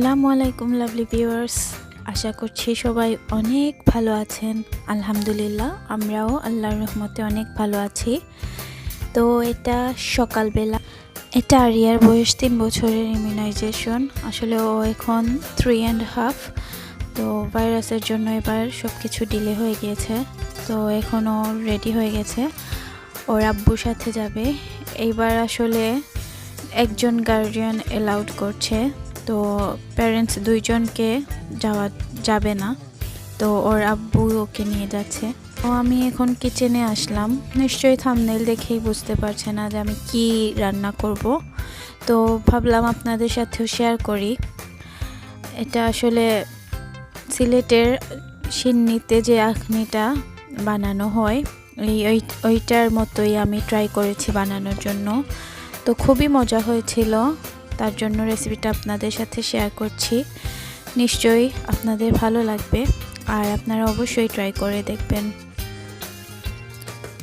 আসসালামু আলাইকুম lovely viewers, আশা করছি সবাই অনেক ভালো আছেন। আলহামদুলিল্লাহ, আমরাও আল্লাহর রহমতে অনেক ভালো আছি। তো এটা সকালবেলা, এটা আরিয়ার বয়স 3 বছরের ইমিউনাইজেশন। আসলে ও এখন 3.5। তো ভাইরাসের জন্য এবার সব কিছু ডিলে হয়ে গিয়েছে। তো এখন ও রেডি হয়ে গেছে, ওর আব্বুর সাথে যাবে। এইবার আসলে একজন গার্ডিয়ান অ্যালাউড করছে, তো প্যারেন্টস দুইজনকে যাবে না। তো ওর আব্বু ওকে নিয়ে যাচ্ছে। তো আমি এখন কিচেনে আসলাম। নিশ্চয়ই থাম্বনেল দেখেই বুঝতে পারছে না যে আমি কি রান্না করব। তো ভাবলাম আপনাদের সাথেও শেয়ার করি। এটা আসলে সিলেটের সিন্নিতে যে আখনিটা বানানো হয় ওইটার মতোই আমি ট্রাই করেছি বানানোর জন্য। তো খুবই মজা হয়েছিল, তার জন্য রেসিপিটা আপনাদের সাথে শেয়ার করছি। নিশ্চয়ই আপনাদের ভালো লাগবে আর আপনারা অবশ্যই ট্রাই করে দেখবেন।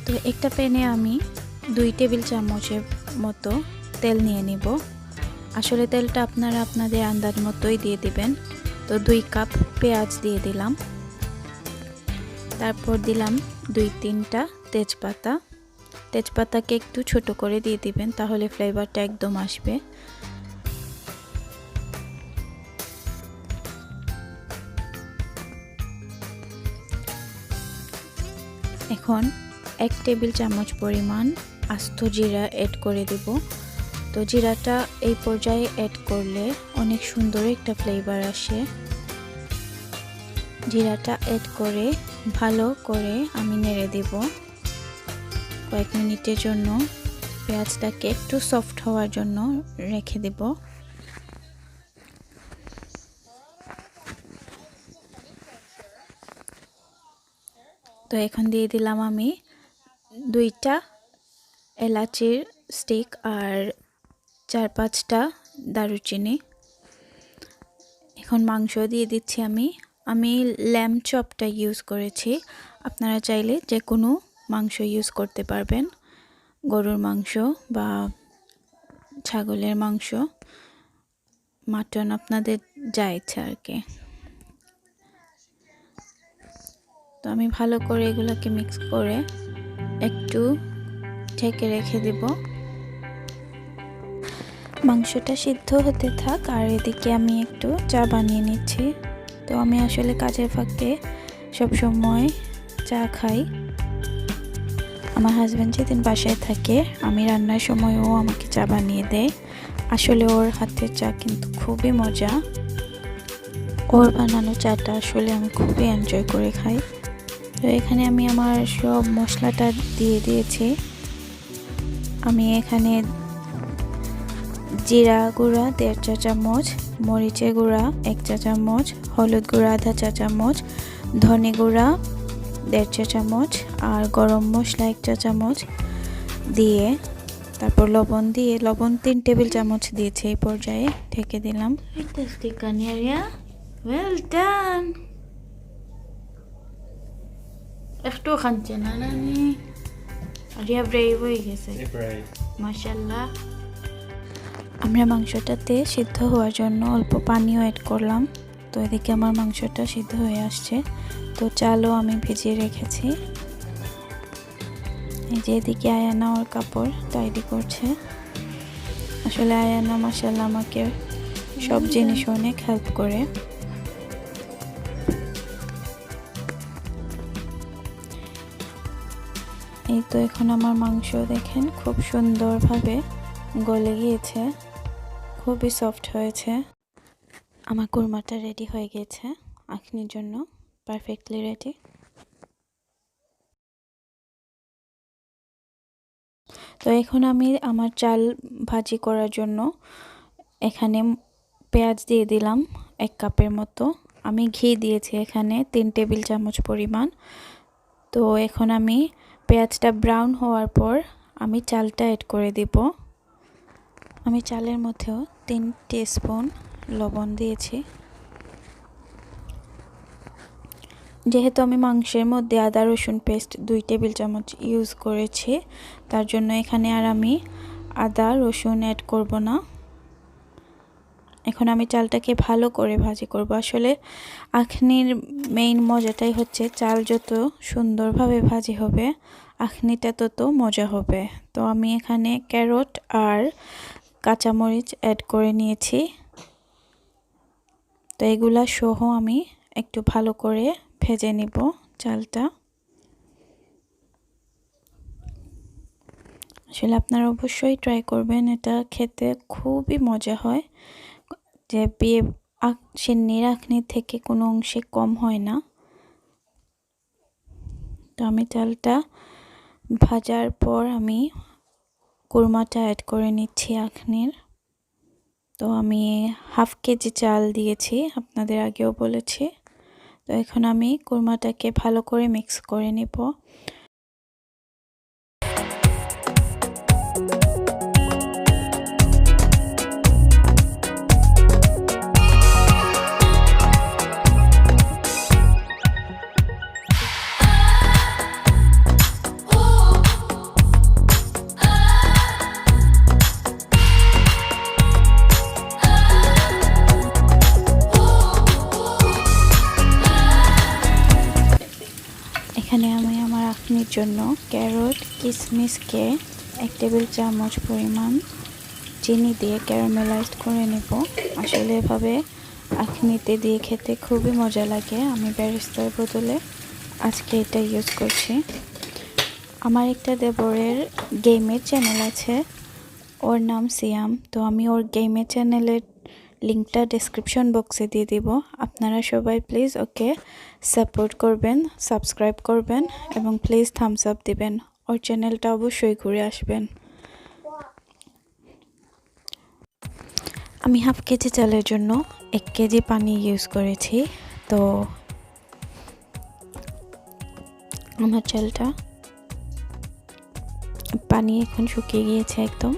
তো একটা প্যানে আমি 2 টেবিল চামচের মতো তেল নিয়ে নিব। আসলে তেলটা আপনারা আপনাদের আন্দাজ মতোই দিয়ে দিবেন। তো 2 কাপ পেঁয়াজ দিয়ে দিলাম। তারপর দিলাম 2-3টা তেজপাতা। তেজপাতাকে একটু ছোট করে দিয়ে দিবেন, তাহলে ফ্লেভারটা একদম আসবে। এখন 1 টেবিল চামচ পরিমাণ আস্ত জিরা অ্যাড করে দেব। তো জিরাটা এই পর্যায়ে অ্যাড করলে অনেক সুন্দর একটা ফ্লেভার আসে। জিরাটা অ্যাড করে ভালো করে আমি নেড়ে দেব কয়েক মিনিটের জন্য। পেঁয়াজটাকে একটু সফট হওয়ার জন্য রেখে দেব। তো এখন দিয়ে দিলাম আমি 2টা এলাচির স্টিক আর 4-5টা দারুচিনি। এখন মাংস দিয়ে দিচ্ছি আমি ল্যাম্ব চপটা ইউজ করেছি। আপনারা চাইলে যে কোনো মাংস ইউজ করতে পারবেন, গরুর মাংস বা ছাগলের মাংস, মাটন, আপনাদের যা ইচ্ছা আর কি। তো আমি ভালো করে এগুলোকে মিক্স করে একটু ঢেকে রেখে দেব। মাংসটা সিদ্ধ হতে থাক আর এদিকে আমি একটু চা বানিয়ে নিচ্ছি। তো আমি আসলে কাজের ফাঁকে সবসময় চা খাই। আমার হাজব্যান্ড যেদিন বাসায় থাকে, আমি রান্নার সময়ও আমাকে চা বানিয়ে দেয়। আসলে ওর হাতের চা কিন্তু খুবই মজা। ওর বানানো চাটা আসলে আমি খুবই এনজয় করে খাই। তো এখানে আমি আমার সব মশলাটা দিয়ে দিয়েছি। আমি এখানে জিরা গুঁড়া 1.5 চা চামচ, মরিচের গুঁড়া 1 চা চামচ, হলুদ গুঁড়া 1/2 চা চামচ, ধনে গুঁড়া 1.5 চা চামচ আর গরম মশলা 1 চা চামচ দিয়ে, তারপর লবণ 3 টেবিল চামচ দিয়েছি। এই পর্যায়ে ঢেকে দিলাম। Well done. একটু খাচ্ছে না নানি, আরিয়া ব্রেভ হয়ে গেছে মাশাআল্লাহ। আমরা মাংসটাতে সিদ্ধ হওয়ার জন্য অল্প পানিও অ্যাড করলাম। তো এদিকে আমার মাংসটা সিদ্ধ হয়ে আসছে। তো চালও আমি ভিজিয়ে রেখেছি। এই যে এদিকে আয়ানা ওর কাপড় টাইডি করছে। আসলে আয়ানা মাশাআল্লাহ আমাকে সব জিনিস অনেক হেল্প করে। এই তো এখন আমার মাংস দেখেন খুব সুন্দরভাবে গলে গিয়েছে, খুবই সফট হয়েছে। আমার কুরমাটা রেডি হয়ে গেছে আখনির জন্য, পারফেক্টলি রেডি। তো এখন আমি আমার চাল ভাজি করার জন্য এখানে পেঁয়াজ দিয়ে দিলাম 1 কাপের মতো। আমি ঘি দিয়েছি এখানে 3 টেবিল চামচ পরিমাণ। তো এখন আমি পেঁয়াজটা ব্রাউন হওয়ার পর আমি চালটা অ্যাড করে দিব। আমি চালের মধ্যেও 3 টিস্পুন লবণ দিয়েছি। যেহেতু আমি মাংসের মধ্যে আদা রসুন পেস্ট 2 টেবিল চামচ ইউজ করেছি, তার জন্য এখানে আর আমি আদা রসুন অ্যাড করব না। এখন আমি চালটাকে ভালো করে ভাজি করব। আসলে আখনির মেইন মজাটাই হচ্ছে চাল যত সুন্দরভাবে ভাজি হবে আখনিটা তত মজা হবে। তো আমি এখানে ক্যারট আর কাঁচামরিচ অ্যাড করে নিয়েছি। তো এগুলা সহ আমি একটু ভালো করে ভেজে নিব চালটা। আসলে আপনারা অবশ্যই ট্রাই করবেন, এটা খেতে খুবই মজা হয়। যে শিন্নির আখনি থেকে কোনো অংশে কম হয় না। তো আমি চালটা ভাজার পর আমি কুরমাটা অ্যাড করে নিচ্ছি আখনির। তো আমি হাফ কেজি চাল দিয়েছি, আপনাদের আগেও বলেছি। তো এখন আমি কুরমাটাকে ভালো করে মিক্স করে নিব। এখানে আমি আমার আখনির জন্য ক্যারট কিশমিশকে 1 টেবিল চামচ পরিমাণ চিনি দিয়ে ক্যারামেলাইজড করে নেব। আসলে এভাবে আখনিতে দিয়ে খেতে খুবই মজা লাগে। আমি বেরেস্তার বদলে আজকে এটা ইউজ করছি। আমার একটা দেবরের গেমের চ্যানেল আছে, ওর নাম সিয়াম। তো আমি ওর গেমের চ্যানেলের লিঙ্কটা ডেসক্রিপশন বক্সে দিয়ে দিব। আপনারা সবাই প্লিজ ওকে সাপোর্ট করবেন, সাবস্ক্রাইব করবেন এবং প্লিজ থামস আপ দিবেন। ওর চ্যানেলটা অবশ্যই ঘুরে আসবেন। আমি হাফ কেজি চালের জন্য 1 কেজি পানি ইউজ করেছি। তো আমার চালটা পানি এখন শুকিয়ে গিয়েছে একদম।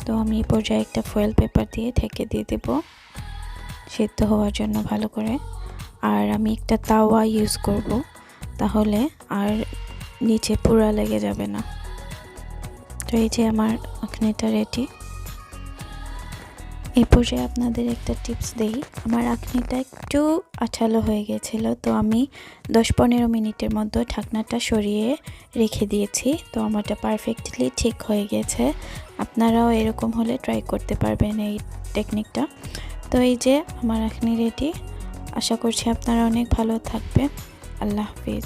তো আমি এই পর্যায়ে একটা ফয়েল পেপার দিয়ে ঢেকে দিয়ে দেব সিদ্ধ হওয়ার জন্য ভালো করে। আর আমি একটা তাওয়া ইউজ করব, তাহলে আর নিচে পুরা লেগে যাবে না। তো এই যে আমার আখনিটা রেডি। এই পর্যায়ে আপনাদের একটা টিপস দেই, আমার আখনিটা একটু আঠালো হয়ে গেছিল। তো আমি 10-15 মিনিটের মধ্যে ঢাকনাটা সরিয়ে রেখে দিয়েছি। তো আমারটা পারফেক্টলি ঠিক হয়ে গেছে। আপনারাও এরকম হলে ট্রাই করতে পারবেন এই টেকনিকটা। তো এই যে আমার আখনি রেডি। আশা করছি আপনারা অনেক ভালো থাকবেন। আল্লাহ হাফিজ।